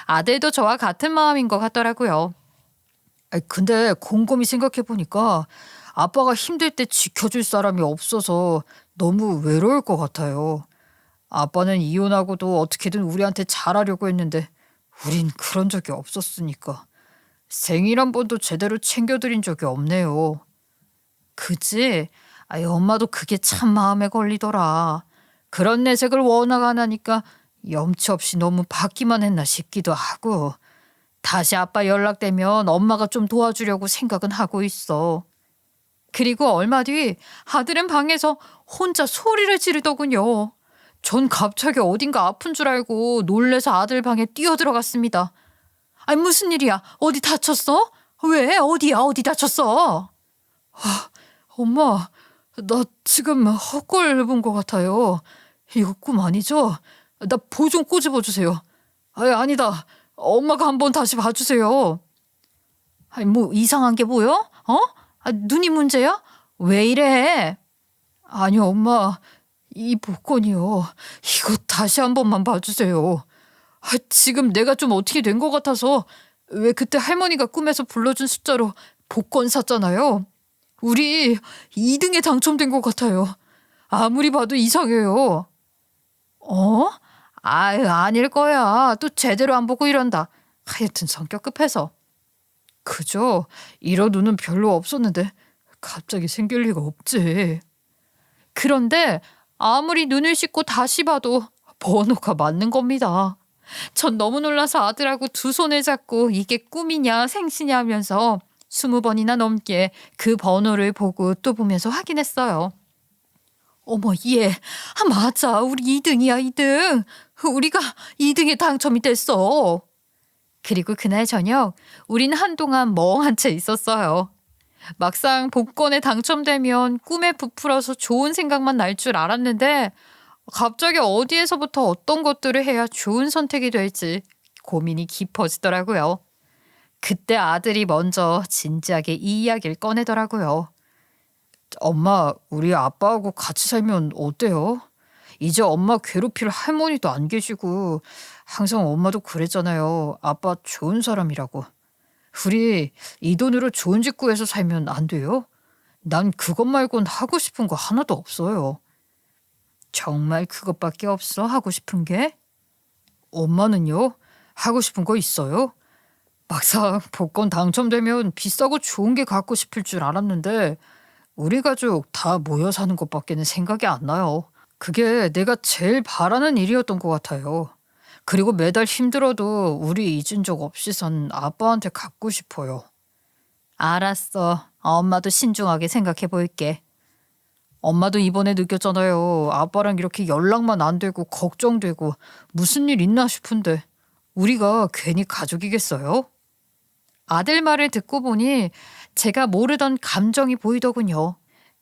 아들도 저와 같은 마음인 것 같더라고요. 근데 곰곰이 생각해보니까 아빠가 힘들 때 지켜줄 사람이 없어서 너무 외로울 것 같아요. 아빠는 이혼하고도 어떻게든 우리한테 잘하려고 했는데 우린 그런 적이 없었으니까. 생일 한 번도 제대로 챙겨드린 적이 없네요. 그지? 아이, 엄마도 그게 참 마음에 걸리더라. 그런 내색을 워낙 안 하니까 염치 없이 너무 받기만 했나 싶기도 하고. 다시 아빠 연락되면 엄마가 좀 도와주려고 생각은 하고 있어. 그리고 얼마 뒤 아들은 방에서 혼자 소리를 지르더군요. 전 갑자기 어딘가 아픈 줄 알고 놀래서 아들 방에 뛰어들어갔습니다. 아니, 무슨 일이야? 어디 다쳤어? 왜? 어디야? 어디 다쳤어? 엄마, 나 지금 헛걸 본 것 같아요. 이거 꿈 아니죠? 나 보 좀 꼬집어 주세요. 아니다. 엄마가 한번 다시 봐주세요. 아니, 뭐 이상한 게 보여? 눈이 문제야? 왜 이래? 아니요, 엄마. 이 복권이요. 이거 다시 한 번만 봐주세요. 지금 내가 좀 어떻게 된 것 같아서. 왜 그때 할머니가 꿈에서 불러준 숫자로 복권 샀잖아요. 우리 2등에 당첨된 것 같아요. 아무리 봐도 이상해요. 아닐 거야. 또 제대로 안 보고 이런다. 하여튼 성격 급해서. 그죠? 이런 눈은 별로 없었는데 갑자기 생길 리가 없지. 그런데 아무리 눈을 씻고 다시 봐도 번호가 맞는 겁니다. 전 너무 놀라서 아들하고 두 손을 잡고 이게 꿈이냐 생시냐 하면서 20번이나 넘게 그 번호를 보고 또 보면서 확인했어요. 어머, 얘. 맞아. 우리 2등이야, 2등. 우리가 2등에 당첨이 됐어. 그리고 그날 저녁 우린 한동안 멍한 채 있었어요. 막상 복권에 당첨되면 꿈에 부풀어서 좋은 생각만 날 줄 알았는데 갑자기 어디에서부터 어떤 것들을 해야 좋은 선택이 될지 고민이 깊어지더라고요. 그때 아들이 먼저 진지하게 이 이야기를 꺼내더라고요. 엄마, 우리 아빠하고 같이 살면 어때요? 이제 엄마 괴롭힐 할머니도 안 계시고 항상 엄마도 그랬잖아요. 아빠 좋은 사람이라고. 우리 이 돈으로 좋은 집 구해서 살면 안 돼요? 난 그것 말곤 하고 싶은 거 하나도 없어요. 정말 그것밖에 없어, 하고 싶은 게? 엄마는요? 하고 싶은 거 있어요? 막상 복권 당첨되면 비싸고 좋은 게 갖고 싶을 줄 알았는데 우리 가족 다 모여 사는 것밖에는 생각이 안 나요. 그게 내가 제일 바라는 일이었던 것 같아요. 그리고 매달 힘들어도 우리 잊은 적 없이 산 아빠한테 갖고 싶어요. 알았어. 엄마도 신중하게 생각해 볼게. 엄마도 이번에 느꼈잖아요. 아빠랑 이렇게 연락만 안 되고 걱정되고 무슨 일 있나 싶은데 우리가 괜히 가족이겠어요? 아들 말을 듣고 보니 제가 모르던 감정이 보이더군요.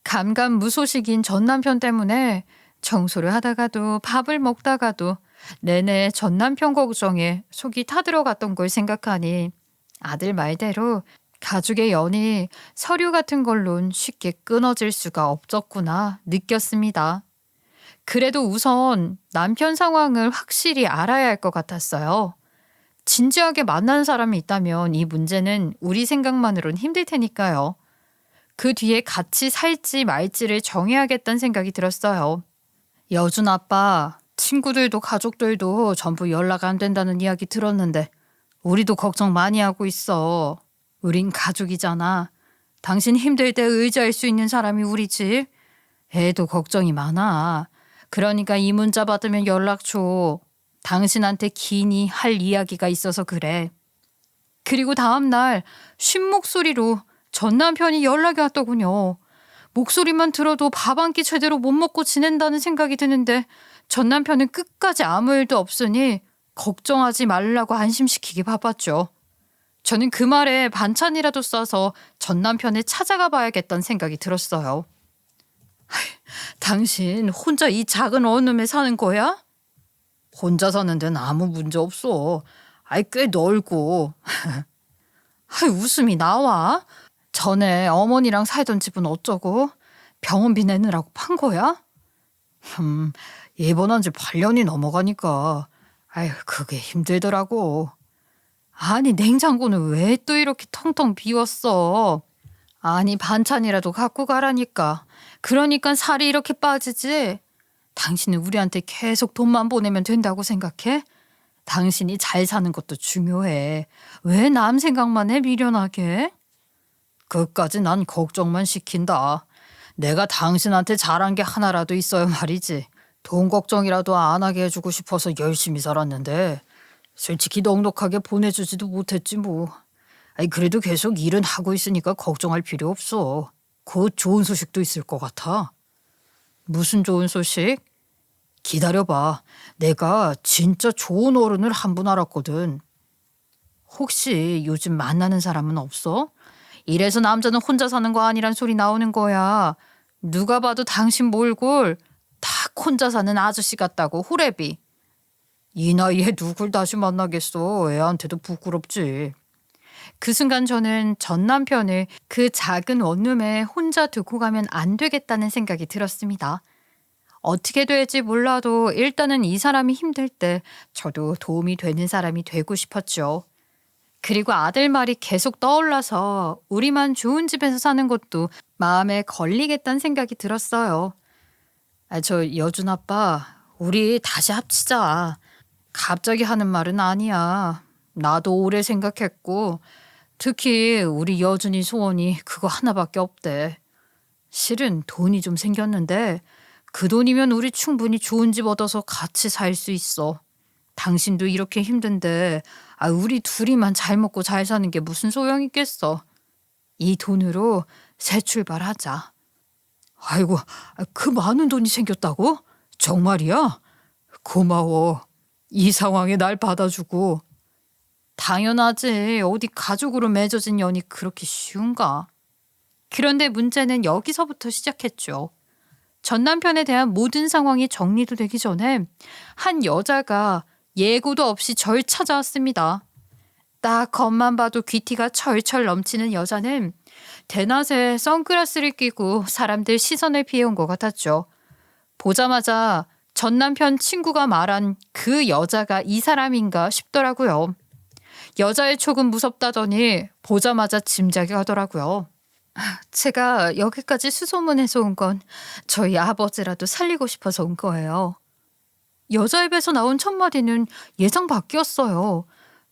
감감무소식인 전 남편 때문에 청소를 하다가도 밥을 먹다가도 내내 전 남편 걱정에 속이 타들어갔던 걸 생각하니 아들 말대로 가족의 연이 서류 같은 걸론 쉽게 끊어질 수가 없었구나 느꼈습니다. 그래도 우선 남편 상황을 확실히 알아야 할 것 같았어요. 진지하게 만난 사람이 있다면 이 문제는 우리 생각만으론 힘들 테니까요. 그 뒤에 같이 살지 말지를 정해야겠다는 생각이 들었어요. 여준 아빠, 친구들도 가족들도 전부 연락 안 된다는 이야기 들었는데 우리도 걱정 많이 하고 있어. 우린 가족이잖아. 당신 힘들 때 의지할 수 있는 사람이 우리지. 애도 걱정이 많아. 그러니까 이 문자 받으면 연락 줘. 당신한테 긴히 할 이야기가 있어서 그래. 그리고 다음날 쉰 목소리로 전 남편이 연락이 왔더군요. 목소리만 들어도 밥 한 끼 제대로 못 먹고 지낸다는 생각이 드는데 전 남편은 끝까지 아무 일도 없으니 걱정하지 말라고 안심시키기 바빴죠. 저는 그 말에 반찬이라도 싸서 전 남편을 찾아가 봐야겠다는 생각이 들었어요. 당신 혼자 이 작은 원룸에 사는 거야? 혼자 사는 데는 아무 문제 없어. 꽤 넓고. 웃음이 나와? 전에 어머니랑 살던 집은 어쩌고? 병원비 내느라고 판 거야? 입원한 지 8년이 넘어가니까 그게 힘들더라고. 아니 냉장고는 왜 또 이렇게 텅텅 비웠어? 아니 반찬이라도 갖고 가라니까. 그러니까 살이 이렇게 빠지지. 당신은 우리한테 계속 돈만 보내면 된다고 생각해? 당신이 잘 사는 것도 중요해. 왜 남 생각만 해 미련하게? 그까지 난 걱정만 시킨다. 내가 당신한테 잘한 게 하나라도 있어야 말이지. 돈 걱정이라도 안 하게 해주고 싶어서 열심히 살았는데 솔직히 넉넉하게 보내주지도 못했지 뭐. 그래도 계속 일은 하고 있으니까 걱정할 필요 없어. 곧 좋은 소식도 있을 것 같아. 무슨 좋은 소식? 기다려봐. 내가 진짜 좋은 어른을 한 분 알았거든. 혹시 요즘 만나는 사람은 없어? 이래서 남자는 혼자 사는 거 아니란 소리 나오는 거야. 누가 봐도 당신 몰골 딱 혼자 사는 아저씨 같다고 호래비. 이 나이에 누굴 다시 만나겠어. 애한테도 부끄럽지. 그 순간 저는 전 남편을 그 작은 원룸에 혼자 두고 가면 안 되겠다는 생각이 들었습니다. 어떻게 될지 몰라도 일단은 이 사람이 힘들 때 저도 도움이 되는 사람이 되고 싶었죠. 그리고 아들 말이 계속 떠올라서 우리만 좋은 집에서 사는 것도 마음에 걸리겠다는 생각이 들었어요. 저 여준 아빠, 우리 다시 합치자. 갑자기 하는 말은 아니야. 나도 오래 생각했고 특히 우리 여준이 소원이 그거 하나밖에 없대. 실은 돈이 좀 생겼는데 그 돈이면 우리 충분히 좋은 집 얻어서 같이 살 수 있어. 당신도 이렇게 힘든데 우리 둘이만 잘 먹고 잘 사는 게 무슨 소용 있겠어. 이 돈으로 새 출발하자. 아이고, 그 많은 돈이 생겼다고? 정말이야? 고마워. 이 상황에 날 받아주고. 당연하지. 어디 가족으로 맺어진 연이 그렇게 쉬운가? 그런데 문제는 여기서부터 시작했죠. 전 남편에 대한 모든 상황이 정리도 되기 전에 한 여자가 예고도 없이 절 찾아왔습니다. 딱 겉만 봐도 귀티가 철철 넘치는 여자는 대낮에 선글라스를 끼고 사람들 시선을 피해온 것 같았죠. 보자마자 전 남편 친구가 말한 그 여자가 이 사람인가 싶더라고요. 여자의 촉은 무섭다더니 보자마자 짐작이 가더라고요. 제가 여기까지 수소문해서 온 건 저희 아버지라도 살리고 싶어서 온 거예요. 여자 입에서 나온 첫 마디는 예상 밖이었어요.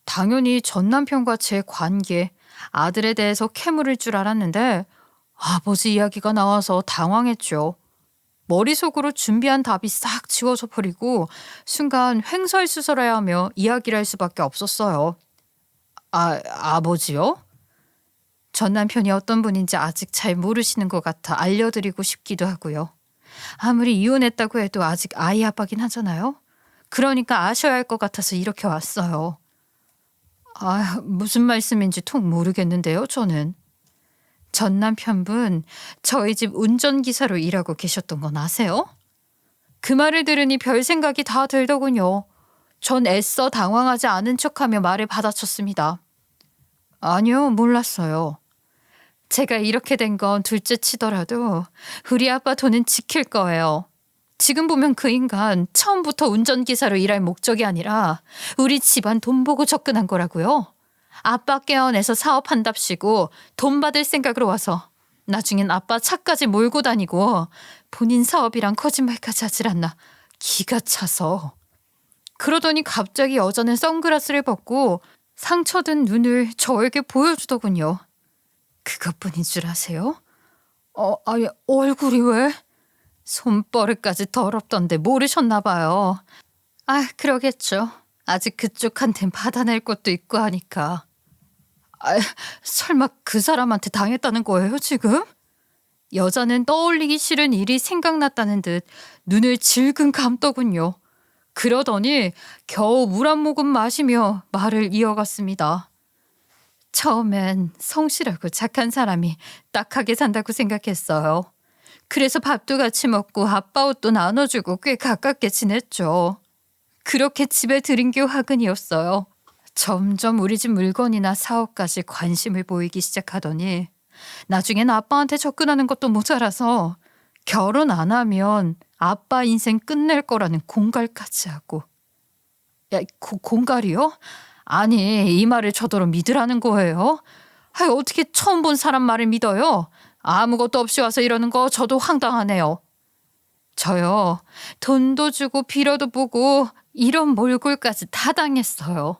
당연히 전 남편과 제 관계, 아들에 대해서 캐물을 줄 알았는데 아버지 이야기가 나와서 당황했죠. 머릿속으로 준비한 답이 싹 지워져 버리고 순간 횡설수설해야 하며 이야기를 할 수밖에 없었어요. 아버지요? 전 남편이 어떤 분인지 아직 잘 모르시는 것 같아 알려드리고 싶기도 하고요. 아무리 이혼했다고 해도 아직 아이 아빠긴 하잖아요. 그러니까 아셔야 할 것 같아서 이렇게 왔어요. 무슨 말씀인지 통 모르겠는데요, 저는. 전 남편분 저희 집 운전기사로 일하고 계셨던 건 아세요? 그 말을 들으니 별 생각이 다 들더군요. 전 애써 당황하지 않은 척하며 말을 받아쳤습니다. 아니요, 몰랐어요. 제가 이렇게 된 건 둘째 치더라도 우리 아빠 돈은 지킬 거예요. 지금 보면 그 인간 처음부터 운전기사로 일할 목적이 아니라 우리 집안 돈 보고 접근한 거라고요. 아빠 깨어내서 사업한답시고 돈 받을 생각으로 와서 나중엔 아빠 차까지 몰고 다니고 본인 사업이랑 거짓말까지 하질 않나 기가 차서. 그러더니 갑자기 여자는 선글라스를 벗고 상처든 눈을 저에게 보여주더군요. 그것뿐인 줄 아세요? 아니 얼굴이 왜? 손버릇까지 더럽던데 모르셨나 봐요. 그러겠죠. 아직 그쪽한텐 받아낼 것도 있고 하니까. 아, 설마 그 사람한테 당했다는 거예요, 지금? 여자는 떠올리기 싫은 일이 생각났다는 듯 눈을 질끈 감더군요. 그러더니 겨우 물 한 모금 마시며 말을 이어갔습니다. 처음엔 성실하고 착한 사람이 딱하게 산다고 생각했어요. 그래서 밥도 같이 먹고 아빠 옷도 나눠주고 꽤 가깝게 지냈죠. 그렇게 집에 들인 게 화근이었어요. 점점 우리 집 물건이나 사업까지 관심을 보이기 시작하더니 나중엔 아빠한테 접근하는 것도 모자라서 결혼 안 하면 아빠 인생 끝낼 거라는 공갈까지 하고. 야, 공갈이요? 아니, 이 말을 저더러 믿으라는 거예요? 어떻게 처음 본 사람 말을 믿어요? 아무것도 없이 와서 이러는 거 저도 황당하네요. 저요, 돈도 주고 빌어도 보고 이런 몰골까지 다 당했어요.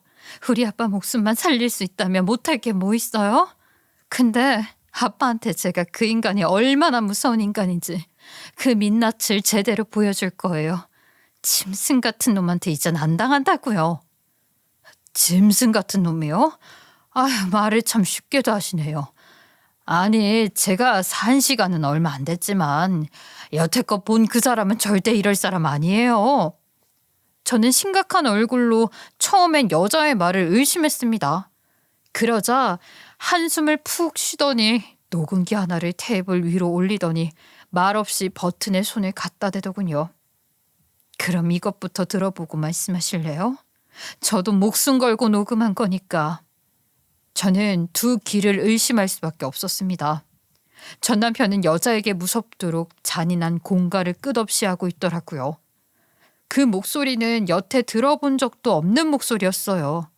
우리 아빠 목숨만 살릴 수 있다면 못할 게 뭐 있어요? 근데 아빠한테 제가 그 인간이 얼마나 무서운 인간인지 그 민낯을 제대로 보여줄 거예요. 짐승 같은 놈한테 이젠 안 당한다고요. 짐승 같은 놈이요? 아휴, 말을 참 쉽게도 하시네요. 아니, 제가 산 시간은 얼마 안 됐지만 여태껏 본 그 사람은 절대 이럴 사람 아니에요. 저는 심각한 얼굴로 처음엔 여자의 말을 의심했습니다. 그러자 한숨을 푹 쉬더니 녹음기 하나를 테이블 위로 올리더니 말없이 버튼에 손을 갖다 대더군요. 그럼 이것부터 들어보고 말씀하실래요? 저도 목숨 걸고 녹음한 거니까. 저는 두 귀를 의심할 수밖에 없었습니다. 전 남편은 여자에게 무섭도록 잔인한 공갈을 끝없이 하고 있더라고요. 그 목소리는 여태 들어본 적도 없는 목소리였어요.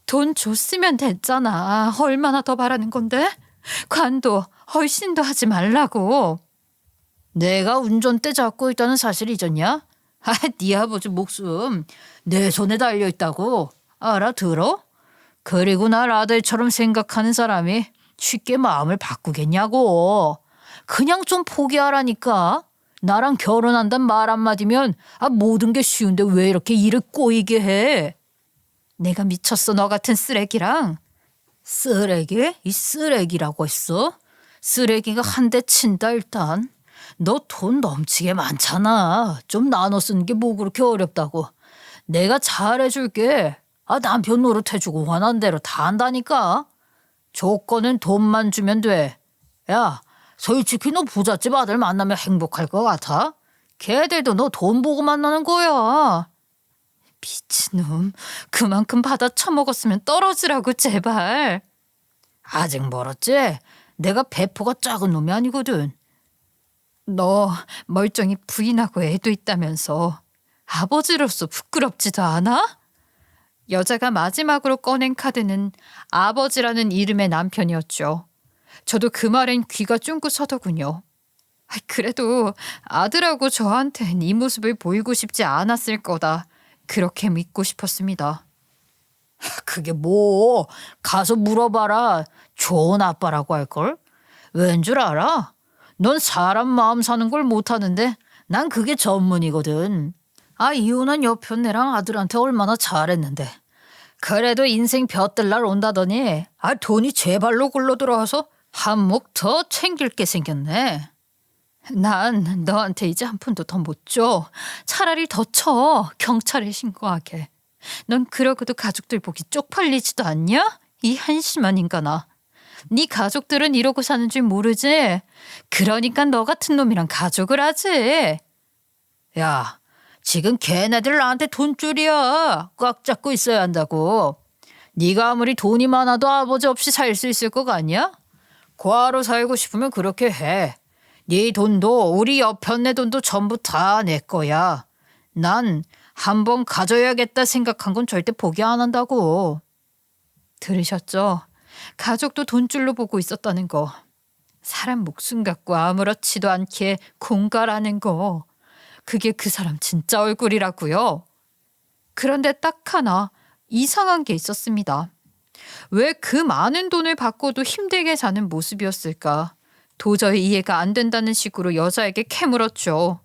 돈 줬으면 됐잖아. 얼마나 더 바라는 건데? 관도 훨씬도 하지 말라고. 내가 운전대 잡고 있다는 사실 잊었냐? 네 아버지 목숨 내 손에 달려있다고 알아들어? 그리고 날 아들처럼 생각하는 사람이 쉽게 마음을 바꾸겠냐고. 그냥 좀 포기하라니까. 나랑 결혼한단 말 한마디면 모든 게 쉬운데 왜 이렇게 일을 꼬이게 해? 내가 미쳤어, 너 같은 쓰레기랑. 쓰레기? 이 쓰레기라고 했어? 쓰레기가 한 대 친다 일단. 너 돈 넘치게 많잖아. 좀 나눠 쓰는 게 뭐 그렇게 어렵다고. 내가 잘해줄게. 남편 노릇해주고 원하는 대로 다 한다니까. 조건은 돈만 주면 돼. 야, 솔직히 너 부잣집 아들 만나면 행복할 것 같아? 걔들도 너 돈 보고 만나는 거야. 미친놈, 그만큼 받아 처먹었으면 떨어지라고 제발. 아직 멀었지? 내가 배포가 작은 놈이 아니거든. 너 멀쩡히 부인하고 애도 있다면서 아버지로서 부끄럽지도 않아? 여자가 마지막으로 꺼낸 카드는 아버지라는 이름의 남편이었죠. 저도 그 말엔 귀가 쫑긋 서더군요. 그래도 아들하고 저한텐 이 모습을 보이고 싶지 않았을 거다. 그렇게 믿고 싶었습니다. 그게 뭐, 가서 물어봐라. 좋은 아빠라고 할걸? 왠 줄 알아? 넌 사람 마음 사는 걸 못하는데 난 그게 전문이거든. 이혼한 여편네랑 아들한테 얼마나 잘했는데. 그래도 인생 벼뜰 날 온다더니 돈이 제 발로 굴러 들어와서 한 몫 더 챙길 게 생겼네. 난 너한테 이제 한 푼도 더 못 줘. 차라리 더 쳐. 경찰에 신고하게. 넌 그러고도 가족들 보기 쪽팔리지도 않냐? 이 한심한 인간아. 네 가족들은 이러고 사는 줄 모르지? 그러니까 너 같은 놈이랑 가족을 하지. 야, 지금 걔네들 나한테 돈줄이야. 꽉 잡고 있어야 한다고. 네가 아무리 돈이 많아도 아버지 없이 살 수 있을 것 같냐? 과로 살고 싶으면 그렇게 해. 네 돈도 우리 여편네 돈도 전부 다 내 거야. 난 한번 가져야겠다 생각한 건 절대 포기 안 한다고. 들으셨죠? 가족도 돈줄로 보고 있었다는 거. 사람 목숨 갖고 아무렇지도 않게 공갈하는 거. 그게 그 사람 진짜 얼굴이라고요. 그런데 딱 하나 이상한 게 있었습니다. 왜 그 많은 돈을 받고도 힘들게 사는 모습이었을까? 도저히 이해가 안 된다는 식으로 여자에게 캐물었죠.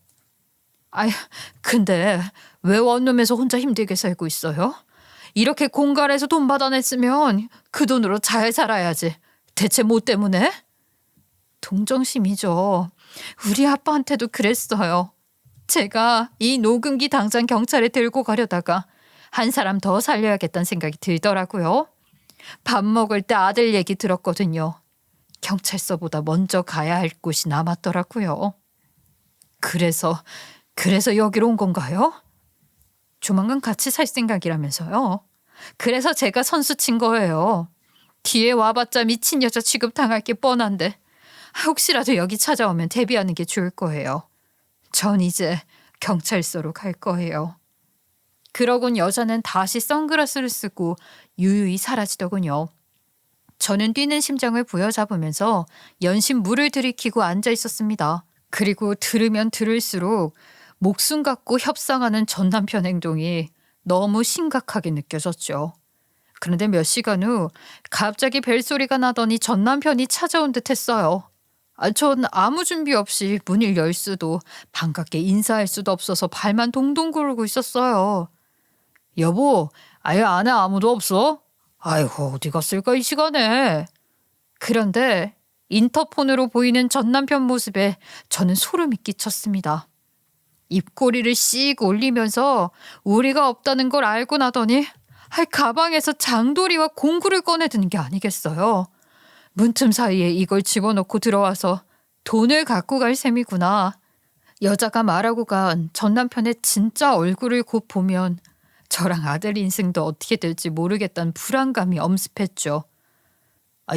근데 왜 원룸에서 혼자 힘들게 살고 있어요? 이렇게 공갈에서 돈 받아냈으면 그 돈으로 잘 살아야지. 대체 뭐 때문에? 동정심이죠. 우리 아빠한테도 그랬어요. 제가 이 녹음기 당장 경찰에 들고 가려다가 한 사람 더 살려야겠다는 생각이 들더라고요. 밥 먹을 때 아들 얘기 들었거든요. 경찰서보다 먼저 가야 할 곳이 남았더라고요. 그래서 여기로 온 건가요? 조만간 같이 살 생각이라면서요. 그래서 제가 선수 친 거예요. 뒤에 와봤자 미친 여자 취급당할 게 뻔한데 혹시라도 여기 찾아오면 대비하는 게 좋을 거예요. 전 이제 경찰서로 갈 거예요. 그러곤 여자는 다시 선글라스를 쓰고 유유히 사라지더군요. 저는 뛰는 심장을 부여잡으면서 연신 물을 들이키고 앉아 있었습니다. 그리고 들으면 들을수록 목숨 갖고 협상하는 전 남편 행동이 너무 심각하게 느껴졌죠. 그런데 몇 시간 후 갑자기 벨소리가 나더니 전 남편이 찾아온 듯 했어요. 전 아무 준비 없이 문을 열 수도 반갑게 인사할 수도 없어서 발만 동동 구르고 있었어요. 여보, 아예 안에 아무도 없어? 아이고, 어디 갔을까 이 시간에. 그런데 인터폰으로 보이는 전 남편 모습에 저는 소름이 끼쳤습니다. 입꼬리를 씩 올리면서 우리가 없다는 걸 알고 나더니 가방에서 장도리와 공구를 꺼내드는 게 아니겠어요. 문틈 사이에 이걸 집어넣고 들어와서 돈을 갖고 갈 셈이구나. 여자가 말하고 간 전 남편의 진짜 얼굴을 곧 보면 저랑 아들 인생도 어떻게 될지 모르겠다는 불안감이 엄습했죠.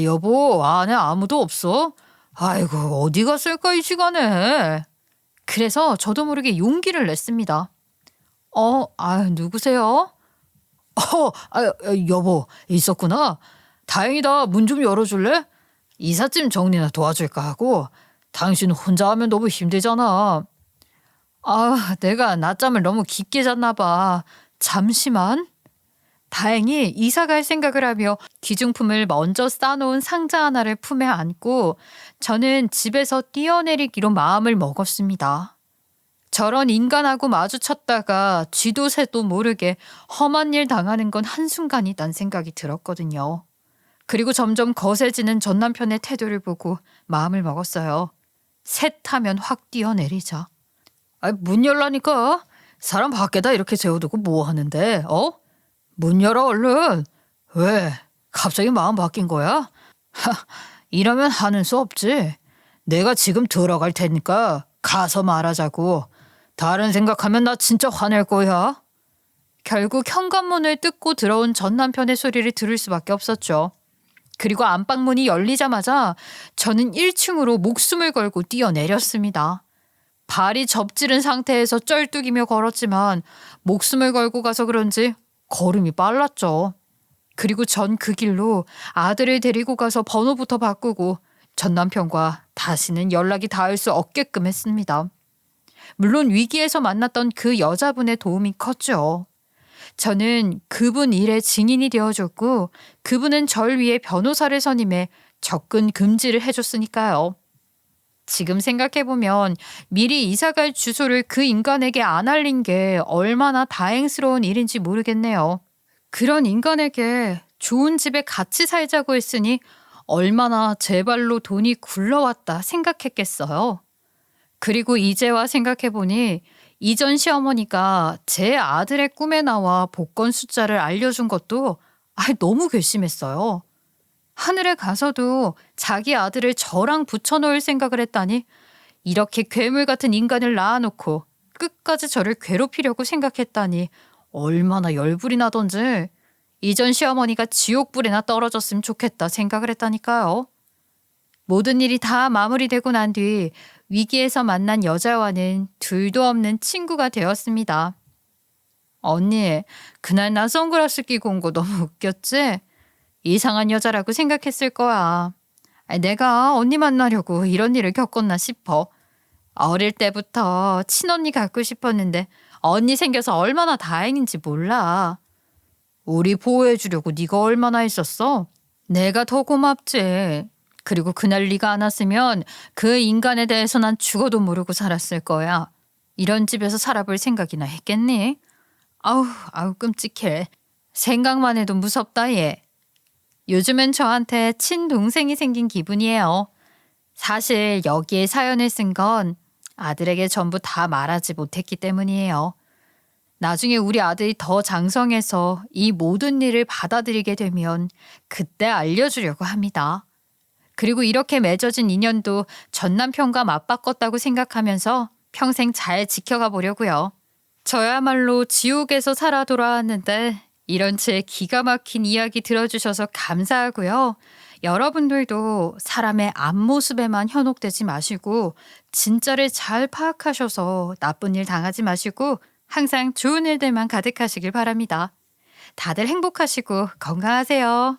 여보, 안에 아무도 없어? 아이고, 어디 갔을까 이 시간에. 그래서 저도 모르게 용기를 냈습니다. 누구세요? 여보, 있었구나. 다행이다. 문 좀 열어줄래? 이삿짐 정리나 도와줄까 하고. 당신 혼자 하면 너무 힘들잖아. 내가 낮잠을 너무 깊게 잤나 봐. 잠시만. 다행히 이사 갈 생각을 하며 귀중품을 먼저 싸놓은 상자 하나를 품에 안고 저는 집에서 뛰어내리기로 마음을 먹었습니다. 저런 인간하고 마주쳤다가 쥐도 새도 모르게 험한 일 당하는 건 한순간이란 생각이 들었거든요. 그리고 점점 거세지는 전 남편의 태도를 보고 마음을 먹었어요. 셋하면 확 뛰어내리자. 문 열라니까. 사람 밖에다 이렇게 재워두고 뭐 하는데, 문 열어 얼른. 왜? 갑자기 마음 바뀐 거야? 이러면 하는 수 없지. 내가 지금 들어갈 테니까 가서 말하자고. 다른 생각하면 나 진짜 화낼 거야. 결국 현관문을 뜯고 들어온 전 남편의 소리를 들을 수밖에 없었죠. 그리고 안방문이 열리자마자 저는 1층으로 목숨을 걸고 뛰어내렸습니다. 발이 접지른 상태에서 쩔뚝이며 걸었지만 목숨을 걸고 가서 그런지 걸음이 빨랐죠. 그리고 전 그 길로 아들을 데리고 가서 번호부터 바꾸고 전 남편과 다시는 연락이 닿을 수 없게끔 했습니다. 물론 위기에서 만났던 그 여자분의 도움이 컸죠. 저는 그분 일의 증인이 되어줬고 그분은 절 위해 변호사를 선임해 접근 금지를 해줬으니까요. 지금 생각해보면 미리 이사갈 주소를 그 인간에게 안 알린 게 얼마나 다행스러운 일인지 모르겠네요. 그런 인간에게 좋은 집에 같이 살자고 했으니 얼마나 제 발로 돈이 굴러왔다 생각했겠어요. 그리고 이제와 생각해보니 이전 시어머니가 제 아들의 꿈에 나와 복권 숫자를 알려준 것도 너무 괘씸했어요. 하늘에 가서도 자기 아들을 저랑 붙여놓을 생각을 했다니 이렇게 괴물 같은 인간을 낳아놓고 끝까지 저를 괴롭히려고 생각했다니 얼마나 열불이 나던지 이전 시어머니가 지옥불에나 떨어졌으면 좋겠다 생각을 했다니까요. 모든 일이 다 마무리되고 난 뒤 위기에서 만난 여자와는 둘도 없는 친구가 되었습니다. 언니, 그날 나 선글라스 끼고 온 거 너무 웃겼지? 이상한 여자라고 생각했을 거야. 내가 언니 만나려고 이런 일을 겪었나 싶어. 어릴 때부터 친언니 갖고 싶었는데 언니 생겨서 얼마나 다행인지 몰라. 우리 보호해주려고 네가 얼마나 했었어? 내가 더 고맙지. 그리고 그날 네가 안 왔으면 그 인간에 대해서 난 죽어도 모르고 살았을 거야. 이런 집에서 살아볼 생각이나 했겠니? 아우 끔찍해. 생각만 해도 무섭다 얘. 요즘은 저한테 친동생이 생긴 기분이에요. 사실 여기에 사연을 쓴 건 아들에게 전부 다 말하지 못했기 때문이에요. 나중에 우리 아들이 더 장성해서 이 모든 일을 받아들이게 되면 그때 알려주려고 합니다. 그리고 이렇게 맺어진 인연도 전 남편과 맞바꿨다고 생각하면서 평생 잘 지켜가 보려고요. 저야말로 지옥에서 살아 돌아왔는데 이런 제 기가 막힌 이야기 들어주셔서 감사하고요. 여러분들도 사람의 앞모습에만 현혹되지 마시고 진짜를 잘 파악하셔서 나쁜 일 당하지 마시고 항상 좋은 일들만 가득하시길 바랍니다. 다들 행복하시고 건강하세요.